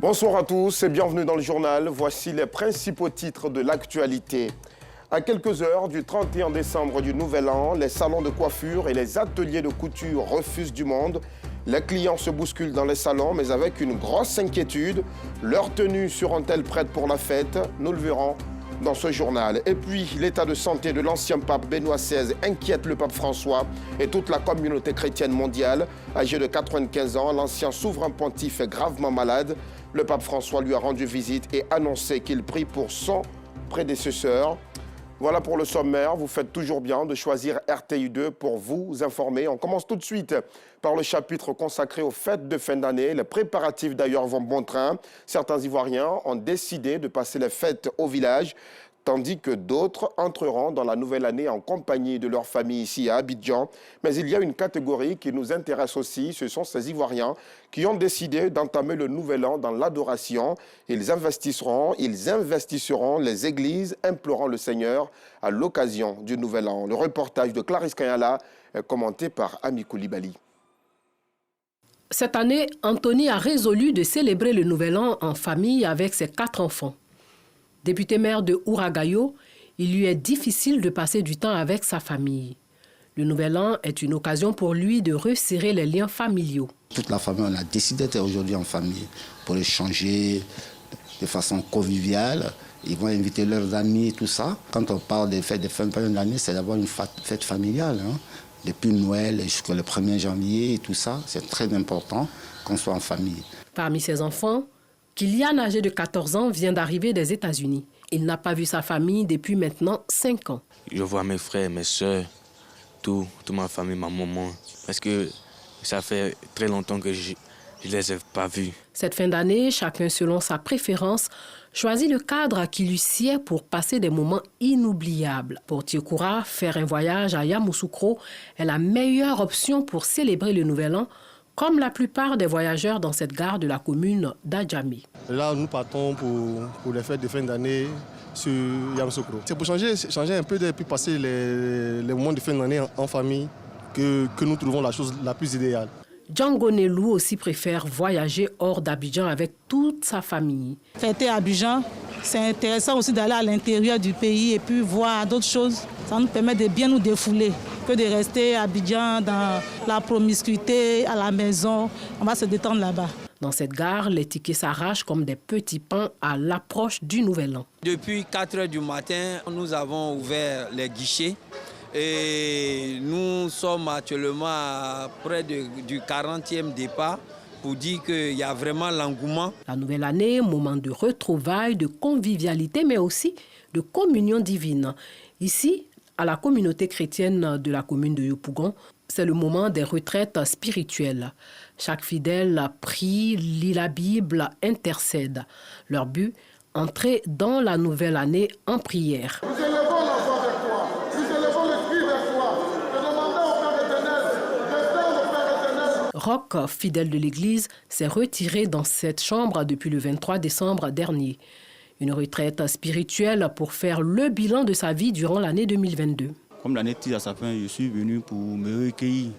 Bonsoir à tous et bienvenue dans le journal. Voici les principaux titres de l'actualité. À quelques heures du 31 décembre du Nouvel An, les salons de coiffure et les ateliers de couture refusent du monde. Les clients se bousculent dans les salons, mais avec une grosse inquiétude. Leurs tenues seront-elles prêtes pour la fête? Nous le verrons dans ce journal. Et puis, l'état de santé de l'ancien pape Benoît XVI inquiète le pape François et toute la communauté chrétienne mondiale. Âgé de 95 ans, l'ancien souverain pontife est gravement malade. Le pape François lui a rendu visite et annoncé qu'il prie pour son prédécesseur. Voilà pour le sommaire. Vous faites toujours bien de choisir RTI2 pour vous informer. On commence tout de suite par le chapitre consacré aux fêtes de fin d'année. Les préparatifs d'ailleurs vont bon train. Certains Ivoiriens ont décidé de passer les fêtes au village, tandis que d'autres entreront dans la nouvelle année en compagnie de leur famille ici à Abidjan. Mais il y a une catégorie qui nous intéresse aussi, ce sont ces Ivoiriens qui ont décidé d'entamer le nouvel an dans l'adoration. Ils investisseront les églises, implorant le Seigneur à l'occasion du nouvel an. Le reportage de Clarisse Kanyala est commenté par Ami Koulibaly. Cette année, Anthony a résolu de célébrer le nouvel an en famille avec ses 4 enfants. Député maire de Ouragayo, il lui est difficile de passer du temps avec sa famille. Le Nouvel An est une occasion pour lui de resserrer les liens familiaux. Toute la famille, on a décidé d'être aujourd'hui en famille pour échanger de façon conviviale. Ils vont inviter leurs amis et tout ça. Quand on parle des fêtes de fin d'année, c'est d'avoir une fête familiale. Depuis Noël jusqu'au 1er janvier et tout ça, c'est très important qu'on soit en famille. Parmi ses enfants, Kylian, âgé de 14 ans, vient d'arriver des États-Unis. Il n'a pas vu sa famille depuis maintenant 5 ans. Je vois mes frères, mes soeurs, toute ma famille, ma maman. Parce que ça fait très longtemps que je ne les ai pas vus. Cette fin d'année, chacun selon sa préférence, choisit le cadre qui lui sied pour passer des moments inoubliables. Pour Tiokoura, faire un voyage à Yamoussoukro est la meilleure option pour célébrer le Nouvel An, comme la plupart des voyageurs dans cette gare de la commune d'Adjamé. Là, nous partons pour les fêtes de fin d'année sur Yamoussoukro. C'est pour changer un peu et puis passer les moments de fin d'année en famille que nous trouvons la chose la plus idéale. Django Nelou aussi préfère voyager hors d'Abidjan avec toute sa famille. Fêter à Abidjan, c'est intéressant aussi d'aller à l'intérieur du pays et puis voir d'autres choses. Ça nous permet de bien nous défouler que de rester à Abidjan dans la promiscuité, à la maison. On va se détendre là-bas. Dans cette gare, les tickets s'arrachent comme des petits pains à l'approche du Nouvel An. Depuis 4 h du matin, nous avons ouvert les guichets. Et nous sommes actuellement près du 40e départ pour dire qu'il y a vraiment l'engouement. La nouvelle année, moment de retrouvailles, de convivialité, mais aussi de communion divine. Ici, à la communauté chrétienne de la commune de Yopougon, c'est le moment des retraites spirituelles. Chaque fidèle prie, lit la Bible, intercède. Leur but, entrer dans la nouvelle année en prière. Nous élevons l'enfant vers toi. Nous élevons l'esprit vers toi. Te demandons au Père éternel, restons au Père éternel. Roch, fidèle de l'Église, s'est retiré dans cette chambre depuis le 23 décembre dernier. Une retraite spirituelle pour faire le bilan de sa vie durant l'année 2022. Comme l'année tire à sa fin, je suis venu pour me recueillir.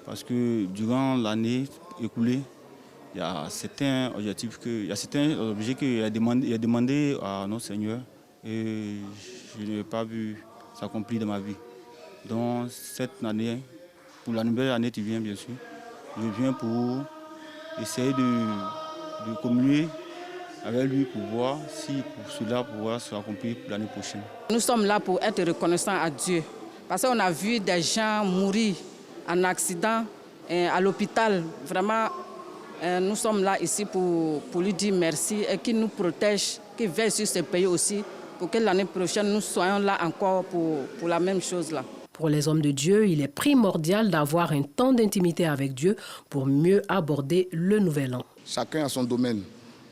Parce que durant l'année écoulée, il y a certains objectifs qu'il a demandé à notre Seigneur et je n'ai pas vu s'accomplir dans ma vie. Donc cette année, pour la nouvelle année qui vient bien sûr, je viens pour essayer de communier avec lui pour voir si pour cela pourra s'accomplir l'année prochaine. Nous sommes là pour être reconnaissants à Dieu parce qu'on a vu des gens mourir en accident à l'hôpital. Vraiment, nous sommes là ici pour lui dire merci et qu'il nous protège, qu'il veille sur ce pays aussi pour que l'année prochaine nous soyons là encore pour la même chose là. Pour les hommes de Dieu, il est primordial d'avoir un temps d'intimité avec Dieu pour mieux aborder le Nouvel An. Chacun a son domaine.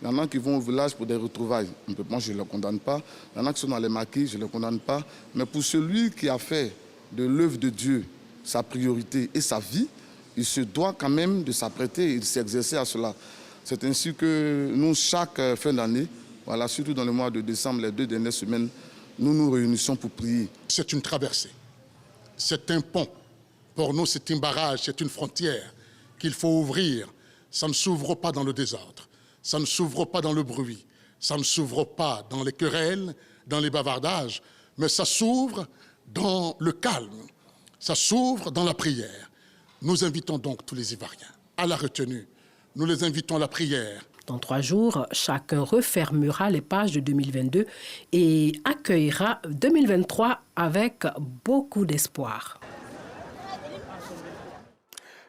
Il y en a qui vont au village pour des retrouvailles. Moi, je ne le condamne pas. Il y en a qui sont dans les maquis, je ne le condamne pas. Mais pour celui qui a fait de l'œuvre de Dieu sa priorité et sa vie, il se doit quand même de s'apprêter et de s'exercer à cela. C'est ainsi que nous, chaque fin d'année, voilà, surtout dans le mois de décembre, les 2 dernières semaines, nous nous réunissons pour prier. C'est une traversée, c'est un pont. Pour nous, c'est un barrage, c'est une frontière qu'il faut ouvrir. Ça ne s'ouvre pas dans le désordre. ça ne s'ouvre pas dans le bruit, ça ne s'ouvre pas dans les querelles, dans les bavardages, mais ça s'ouvre dans le calme, ça s'ouvre dans la prière. Nous invitons donc tous les Ivoiriens à la retenue, nous les invitons à la prière. Dans 3 jours, chacun refermera les pages de 2022 et accueillera 2023 avec beaucoup d'espoir.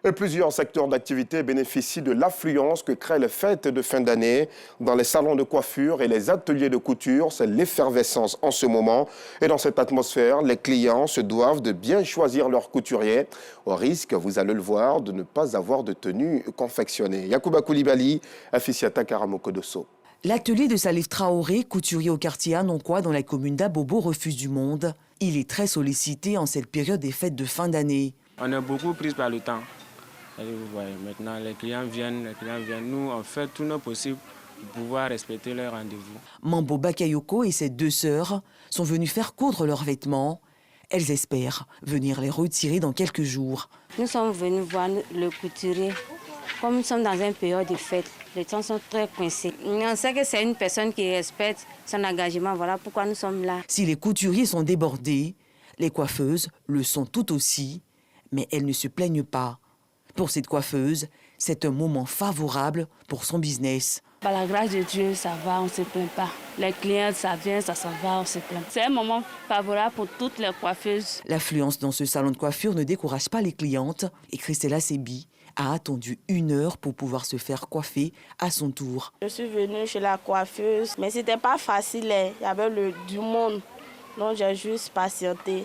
Et plusieurs secteurs d'activité bénéficient de l'affluence que créent les fêtes de fin d'année. Dans les salons de coiffure et les ateliers de couture, c'est l'effervescence en ce moment. Et dans cette atmosphère, les clients se doivent de bien choisir leur couturier, au risque, vous allez le voir, de ne pas avoir de tenue confectionnée. Yacouba Koulibaly, Afficiata Karamokodoso. L'atelier de Salif Traoré, couturier au quartier Anonkwa dans la commune d'Abobo, refuse du monde. Il est très sollicité en cette période des fêtes de fin d'année. On est beaucoup pris par le temps. Maintenant, les clients viennent. Nous, on fait tout notre possible pour pouvoir respecter leur rendez-vous. Mambo Bakayoko et ses 2 sœurs sont venues faire coudre leurs vêtements. Elles espèrent venir les retirer dans quelques jours. Nous sommes venus voir le couturier. Comme nous sommes dans une période de fête, les temps sont très coincés. On sait que c'est une personne qui respecte son engagement. Voilà pourquoi nous sommes là. Si les couturiers sont débordés, les coiffeuses le sont tout aussi. Mais elles ne se plaignent pas. Pour cette coiffeuse, c'est un moment favorable pour son business. Par la grâce de Dieu, ça va, on ne se plaint pas. Les clients, ça vient, ça s'en va, on se plaint. C'est un moment favorable pour toutes les coiffeuses. L'affluence dans ce salon de coiffure ne décourage pas les clientes et Christella Sebi a attendu 1 heure pour pouvoir se faire coiffer à son tour. Je suis venue chez la coiffeuse, mais ce n'était pas facile. Il y avait du monde. Donc j'ai juste patienté.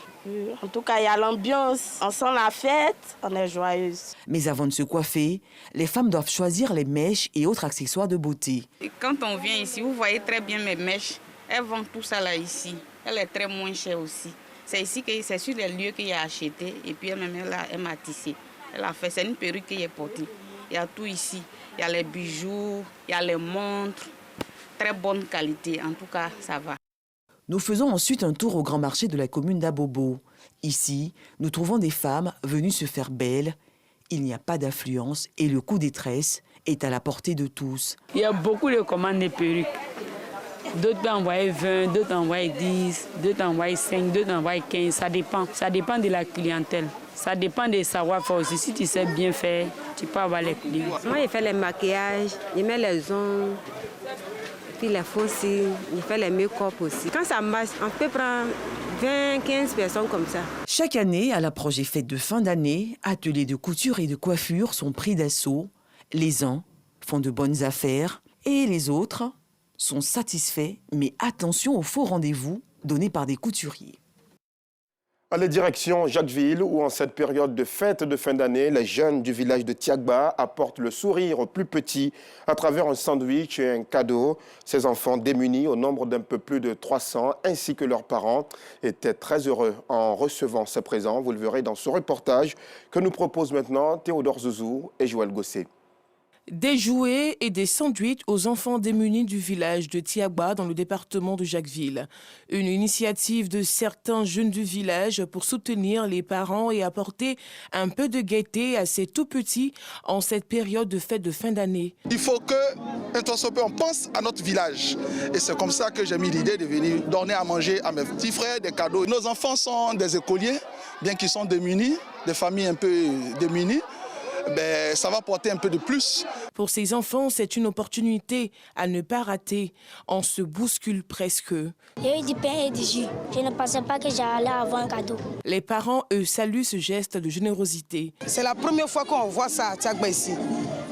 En tout cas, il y a l'ambiance. On sent la fête, on est joyeuse. Mais avant de se coiffer, les femmes doivent choisir les mèches et autres accessoires de beauté. Et quand on vient ici, vous voyez très bien mes mèches. Elles vendent tout ça là ici. Elle est très moins chère aussi. C'est ici que c'est sur les lieux qu'il a acheté et puis elle m'a tissé. Elle a fait, c'est une perruque qu'il a portée. Il y a tout ici. Il y a les bijoux, il y a les montres. Très bonne qualité, en tout cas, ça va. Nous faisons ensuite un tour au grand marché de la commune d'Abobo. Ici, nous trouvons des femmes venues se faire belles. Il n'y a pas d'affluence et le coup des tresses est à la portée de tous. Il y a beaucoup de commandes de perruques. D'autres envoient 20, d'autres envoient 10, d'autres envoient 5, d'autres envoient 15. Ça dépend de la clientèle. Ça dépend des savoir-faire aussi. Si tu sais bien faire, tu peux avoir les clients. Moi, je fais les maquillages, je mets les ongles. Puis les faux cils, il fait les make-up aussi. Quand ça marche, on peut prendre 20, 15 personnes comme ça. Chaque année, à l'approche des fêtes de fin d'année, ateliers de couture et de coiffure sont pris d'assaut. Les uns font de bonnes affaires et les autres sont satisfaits. Mais attention aux faux rendez-vous donnés par des couturiers. Allez, direction Jacquesville, où en cette période de fête de fin d'année, les jeunes du village de Tiagba apportent le sourire aux plus petits à travers un sandwich et un cadeau. Ces enfants démunis, au nombre d'un peu plus de 300, ainsi que leurs parents, étaient très heureux en recevant ces présents. Vous le verrez dans ce reportage que nous proposent maintenant Théodore Zouzou et Joël Gosset. Des jouets et des sandwichs aux enfants démunis du village de Tiagba dans le département de Jacquesville. Une initiative de certains jeunes du village pour soutenir les parents et apporter un peu de gaieté à ces tout-petits en cette période de fête de fin d'année. Il faut qu'on pense à notre village. Et c'est comme ça que j'ai mis l'idée de venir donner à manger à mes petits frères des cadeaux. Nos enfants sont des écoliers, bien qu'ils sont démunis, des familles un peu démunies. Ben, ça va porter un peu de plus. Pour ces enfants, c'est une opportunité à ne pas rater. On se bouscule presque. Il y a eu du pain et du jus. Je ne pensais pas que j'allais avoir un cadeau. Les parents, eux, saluent ce geste de générosité. C'est la première fois qu'on voit ça à Tiagba ici.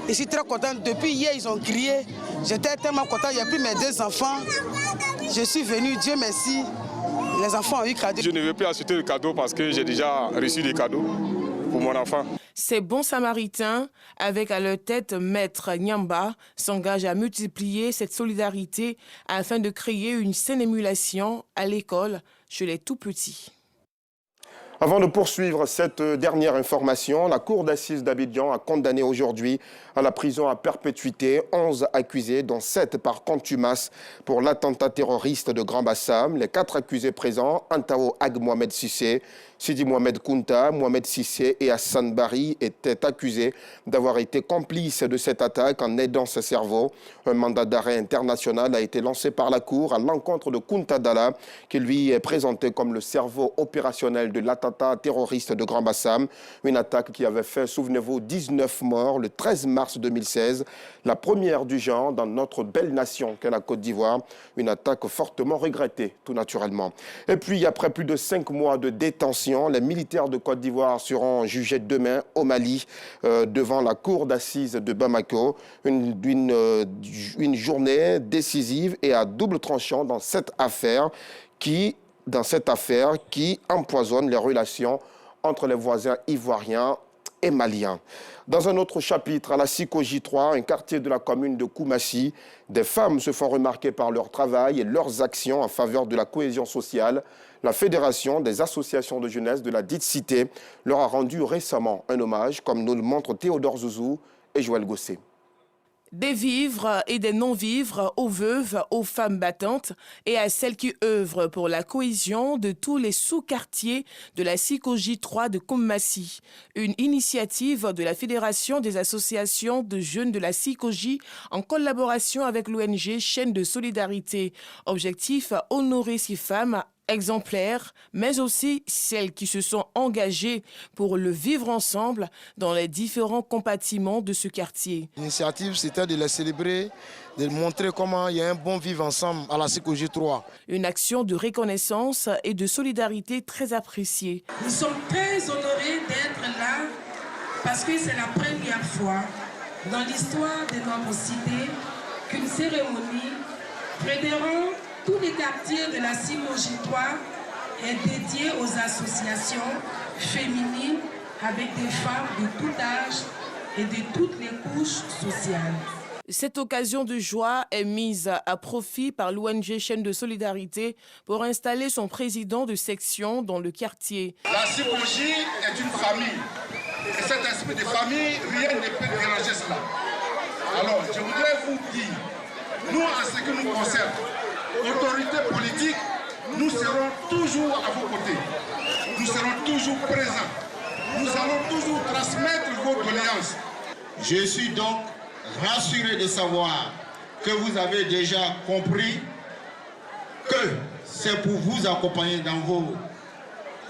Je suis très contente. Depuis hier, ils ont crié. J'étais tellement contente. Il y a plus mes 2 enfants. Je suis venue, Dieu merci. Les enfants ont eu cadeau. Je ne veux plus acheter le cadeau parce que j'ai déjà reçu des cadeaux pour mon enfant. Ces bons samaritains, avec à leur tête Maître Nyamba, s'engagent à multiplier cette solidarité afin de créer une saine émulation à l'école chez les tout-petits. Avant de poursuivre cette dernière information, la Cour d'assises d'Abidjan a condamné aujourd'hui à la prison à perpétuité 11 accusés, dont 7 par contumace pour l'attentat terroriste de Grand Bassam. Les 4 accusés présents, Antao Ag Mohamed Sissé, Sidi Mohamed Kounta, Mohamed Sissé et Hassan Bari, étaient accusés d'avoir été complices de cette attaque en aidant ce cerveau. Un mandat d'arrêt international a été lancé par la Cour à l'encontre de Kounta Dalla, qui lui est présenté comme le cerveau opérationnel de l'attentat terroriste de Grand Bassam. Une attaque qui avait fait, souvenez-vous, 19 morts le 13 mars 2016, la première du genre dans notre belle nation qu'est la Côte d'Ivoire. Une attaque fortement regrettée, tout naturellement. Et puis, après plus de 5 mois de détention, les militaires de Côte d'Ivoire seront jugés demain au Mali devant la cour d'assises de Bamako. Une journée décisive et à double tranchant dans cette affaire qui empoisonne les relations entre les voisins ivoiriens et maliens. Dans un autre chapitre, à la Sikoji 3, un quartier de la commune de Koumassi, des femmes se font remarquer par leur travail et leurs actions en faveur de la cohésion sociale. La Fédération des associations de jeunesse de la dite cité leur a rendu récemment un hommage, comme nous le montrent Théodore Zouzou et Joël Gossé. Des vivres et des non-vivres aux veuves, aux femmes battantes et à celles qui œuvrent pour la cohésion de tous les sous-quartiers de la Sikoji 3 de Koumassi. Une initiative de la Fédération des associations de jeunes de la Sikoji en collaboration avec l'ONG Chaîne de Solidarité. Objectif, honorer ces femmes exemplaires, mais aussi celles qui se sont engagées pour le vivre ensemble dans les différents compartiments de ce quartier. L'initiative, c'était de les célébrer, de montrer comment il y a un bon vivre ensemble à la Sikoji 3. Une action de reconnaissance et de solidarité très appréciée. Nous sommes très honorés d'être là parce que c'est la première fois dans l'histoire de notre cité qu'une cérémonie fédérant tous les quartiers de la Sikoji 3 est dédié aux associations féminines avec des femmes de tout âge et de toutes les couches sociales. Cette occasion de joie est mise à profit par l'ONG Chaîne de Solidarité pour installer son président de section dans le quartier. La Sikoji est une famille. Et cet esprit de famille, rien ne peut déranger cela. Alors, je voudrais vous dire, nous, en ce qui nous concerne, autorités politiques, nous serons toujours à vos côtés. Nous serons toujours présents. Nous allons toujours transmettre vos doléances. Je suis donc rassuré de savoir que vous avez déjà compris que c'est pour vous accompagner dans vos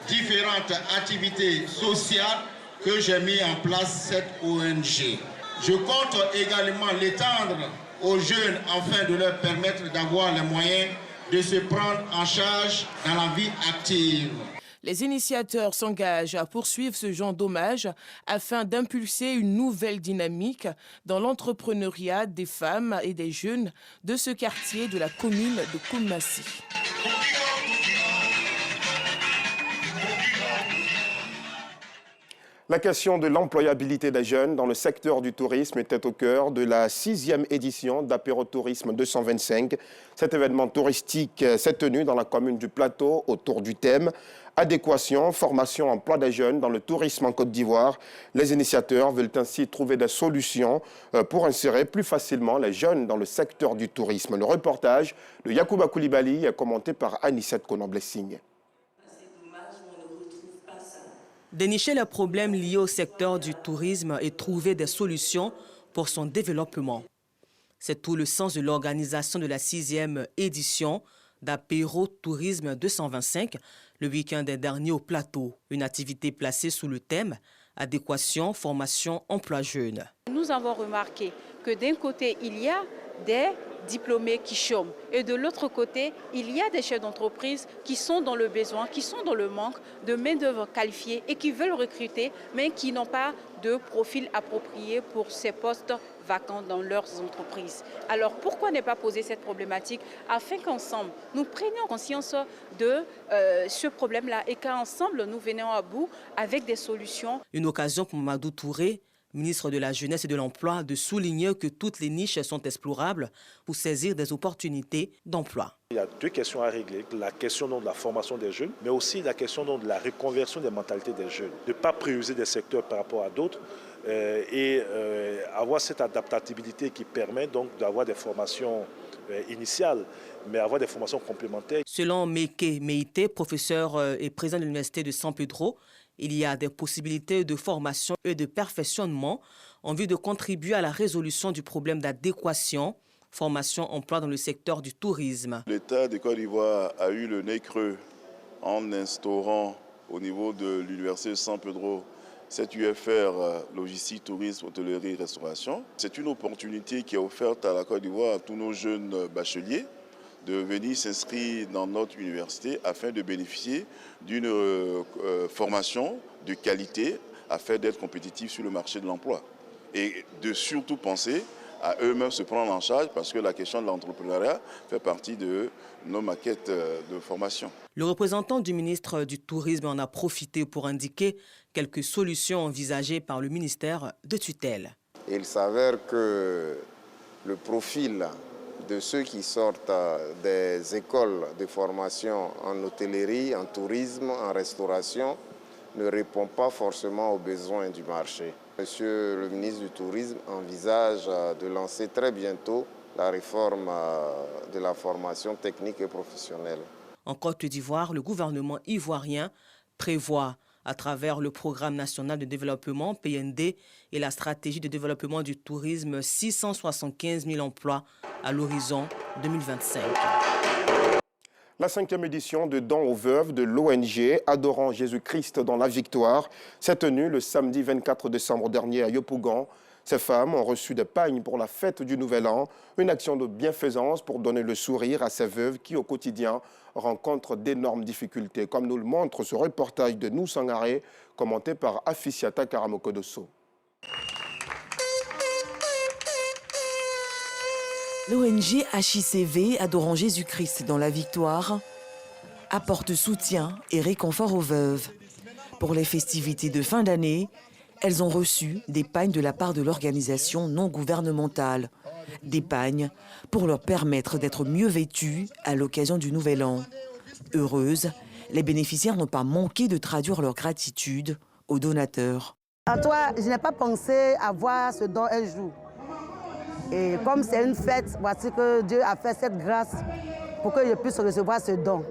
différentes activités sociales que j'ai mis en place cette ONG. Je compte également l'étendre aux jeunes afin de leur permettre d'avoir les moyens de se prendre en charge dans la vie active. Les initiateurs s'engagent à poursuivre ce genre d'hommage afin d'impulser une nouvelle dynamique dans l'entrepreneuriat des femmes et des jeunes de ce quartier de la commune de Koumassi. La question de l'employabilité des jeunes dans le secteur du tourisme était au cœur de la 6e édition d'Apérotourisme 225. Cet événement touristique s'est tenu dans la commune du Plateau autour du thème « Adéquation, formation, emploi des jeunes dans le tourisme en Côte d'Ivoire ». Les initiateurs veulent ainsi trouver des solutions pour insérer plus facilement les jeunes dans le secteur du tourisme. Le reportage de Yacouba Koulibaly est commenté par Anissette Konon-Blessing. Dénicher les problèmes liés au secteur du tourisme et trouver des solutions pour son développement. C'est tout le sens de l'organisation de la 6e édition d'Apérotourisme 225, le week-end dernier au Plateau. Une activité placée sous le thème « Adéquation, formation, emploi jeune ». Nous avons remarqué que d'un côté, il y a des diplômés qui chôment. Et de l'autre côté, il y a des chefs d'entreprise qui sont dans le besoin, qui sont dans le manque de main-d'œuvre qualifiée et qui veulent recruter, mais qui n'ont pas de profil approprié pour ces postes vacants dans leurs entreprises. Alors pourquoi ne pas poser cette problématique afin qu'ensemble, nous prenions conscience de ce problème-là et qu'ensemble, nous venions à bout avec des solutions. Une occasion pour Mamadou Touré, ministre de la Jeunesse et de l'Emploi, de souligner que toutes les niches sont explorables pour saisir des opportunités d'emploi. Il y a deux questions à régler, la question de la formation des jeunes, mais aussi la question de la reconversion des mentalités des jeunes. De ne pas prioriser des secteurs par rapport à d'autres et avoir cette adaptabilité qui permet donc d'avoir des formations initiales, mais avoir des formations complémentaires. Selon Meike Meite, professeur et président de l'Université de San Pedro, il y a des possibilités de formation et de perfectionnement en vue de contribuer à la résolution du problème d'adéquation, formation-emploi dans le secteur du tourisme. L'État de Côte d'Ivoire a eu le nez creux en instaurant au niveau de l'Université de San Pedro cette UFR logistique, tourisme, hôtellerie, restauration. C'est une opportunité qui est offerte à la Côte d'Ivoire à tous nos jeunes bacheliers de venir s'inscrire dans notre université afin de bénéficier d'une formation de qualité afin d'être compétitifs sur le marché de l'emploi. Et de surtout penser à eux-mêmes se prendre en charge parce que la question de l'entrepreneuriat fait partie de nos maquettes de formation. Le représentant du ministre du Tourisme en a profité pour indiquer quelques solutions envisagées par le ministère de tutelle. Il s'avère que le profil de ceux qui sortent des écoles de formation en hôtellerie, en tourisme, en restauration, ne répond pas forcément aux besoins du marché. Monsieur le ministre du Tourisme envisage de lancer très bientôt la réforme de la formation technique et professionnelle. En Côte d'Ivoire, le gouvernement ivoirien prévoit, à travers le Programme national de développement, PND, et la stratégie de développement du tourisme, 675 000 emplois à l'horizon 2025. La 5e édition de Dons aux veuves de l'ONG Adorant Jésus-Christ dans la victoire s'est tenue le samedi 24 décembre dernier à Yopougon. Ces femmes ont reçu des pagnes pour la fête du Nouvel An, une action de bienfaisance pour donner le sourire à ces veuves qui, au quotidien, rencontrent d'énormes difficultés, comme nous le montre ce reportage de Nous Sangaré, commenté par Afisiata Karamokodoso. L'ONG HICV Adorant Jésus-Christ dans la victoire apporte soutien et réconfort aux veuves. Pour les festivités de fin d'année, elles ont reçu des pagnes de la part de l'organisation non gouvernementale. Des pagnes pour leur permettre d'être mieux vêtues à l'occasion du Nouvel An. Heureuses, les bénéficiaires n'ont pas manqué de traduire leur gratitude aux donateurs. À toi, je n'ai pas pensé avoir ce don un jour. Et comme c'est une fête, voici que Dieu a fait cette grâce pour que je puisse recevoir ce don.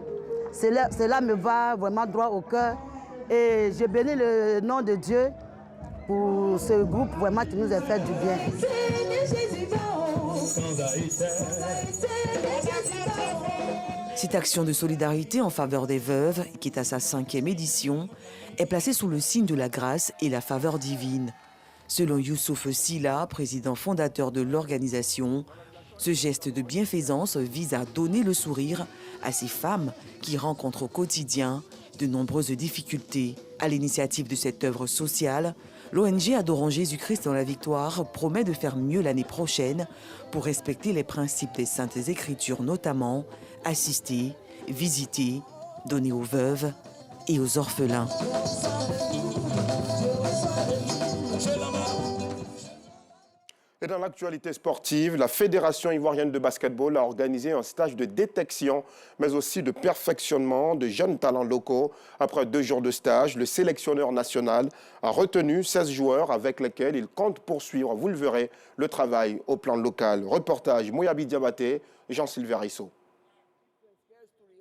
Cela me va vraiment droit au cœur. Et je bénis le nom de Dieu pour ce groupe vraiment qui nous a fait du bien. Cette action de solidarité en faveur des veuves, qui est à sa 5e édition, est placée sous le signe de la grâce et la faveur divine. Selon Youssouf Silla, président fondateur de l'organisation, ce geste de bienfaisance vise à donner le sourire à ces femmes qui rencontrent au quotidien de nombreuses difficultés. À l'initiative de cette œuvre sociale, l'ONG Adorant Jésus-Christ dans la victoire promet de faire mieux l'année prochaine pour respecter les principes des Saintes Écritures, notamment assister, visiter, donner aux veuves et aux orphelins. Et dans l'actualité sportive, la Fédération ivoirienne de basketball a organisé un stage de détection, mais aussi de perfectionnement de jeunes talents locaux. Après 2 jours de stage, le sélectionneur national a retenu 16 joueurs avec lesquels il compte poursuivre, vous le verrez, le travail au plan local. Reportage Moyabi Diabaté, Jean-Sylvain Rissot.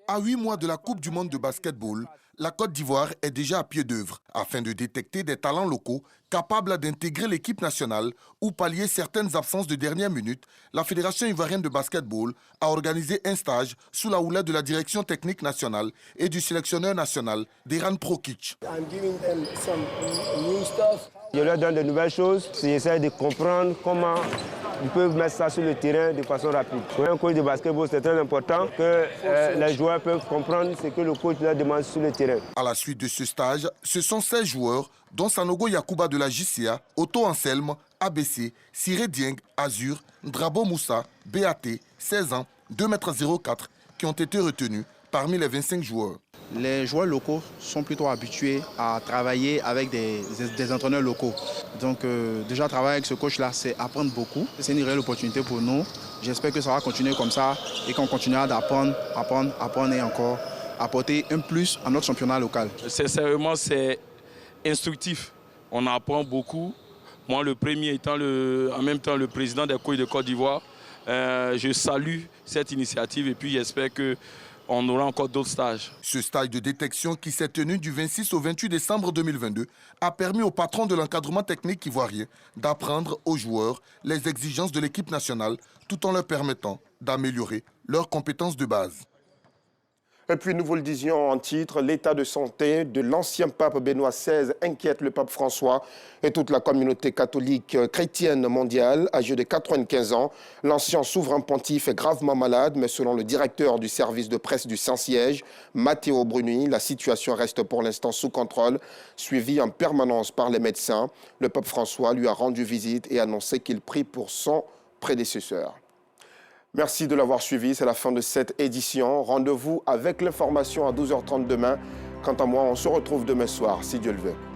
À 8 mois de la Coupe du monde de basketball, la Côte d'Ivoire est déjà à pied d'œuvre afin de détecter des talents locaux capables d'intégrer l'équipe nationale ou pallier certaines absences de dernière minute. La Fédération ivoirienne de basketball a organisé un stage sous la houlette de la direction technique nationale et du sélectionneur national, Deran Prokic. Je leur donne de nouvelles choses, j'essaie de comprendre comment ils peuvent mettre ça sur le terrain de façon rapide. Pour un coach de basketball, c'est très important que les joueurs peuvent comprendre ce que le coach leur demande sur le terrain. À la suite de ce stage, ce sont 16 joueurs, dont Sanogo Yakuba de la JCA, Otto Anselme, ABC, Siré Dieng, Azur, Drabo Moussa, BAT, 16 ans, 2,04 m, qui ont été retenus parmi les 25 joueurs. Les joueurs locaux sont plutôt habitués à travailler avec des entraîneurs locaux. Donc déjà travailler avec ce coach-là, c'est apprendre beaucoup. C'est une réelle opportunité pour nous. J'espère que ça va continuer comme ça et qu'on continuera d'apprendre, apprendre et encore apporter un plus à notre championnat local. Sincèrement, c'est instructif. On apprend beaucoup. Moi, le premier étant en même temps le président des coachs de Côte d'Ivoire, je salue cette initiative et puis j'espère qu'on aura encore d'autres stages. Ce stage de détection qui s'est tenu du 26 au 28 décembre 2022 a permis aux patrons de l'encadrement technique ivoirien d'apprendre aux joueurs les exigences de l'équipe nationale tout en leur permettant d'améliorer leurs compétences de base. Et puis nous vous le disions en titre, l'état de santé de l'ancien pape Benoît XVI inquiète le pape François et toute la communauté catholique chrétienne mondiale. Âgé de 95 ans, l'ancien souverain pontife est gravement malade, mais selon le directeur du service de presse du Saint-Siège, Matteo Bruni, la situation reste pour l'instant sous contrôle, suivie en permanence par les médecins. Le pape François lui a rendu visite et annoncé qu'il prie pour son prédécesseur. Merci de l'avoir suivi, c'est la fin de cette édition. Rendez-vous avec l'information à 12h30 demain. Quant à moi, on se retrouve demain soir, si Dieu le veut.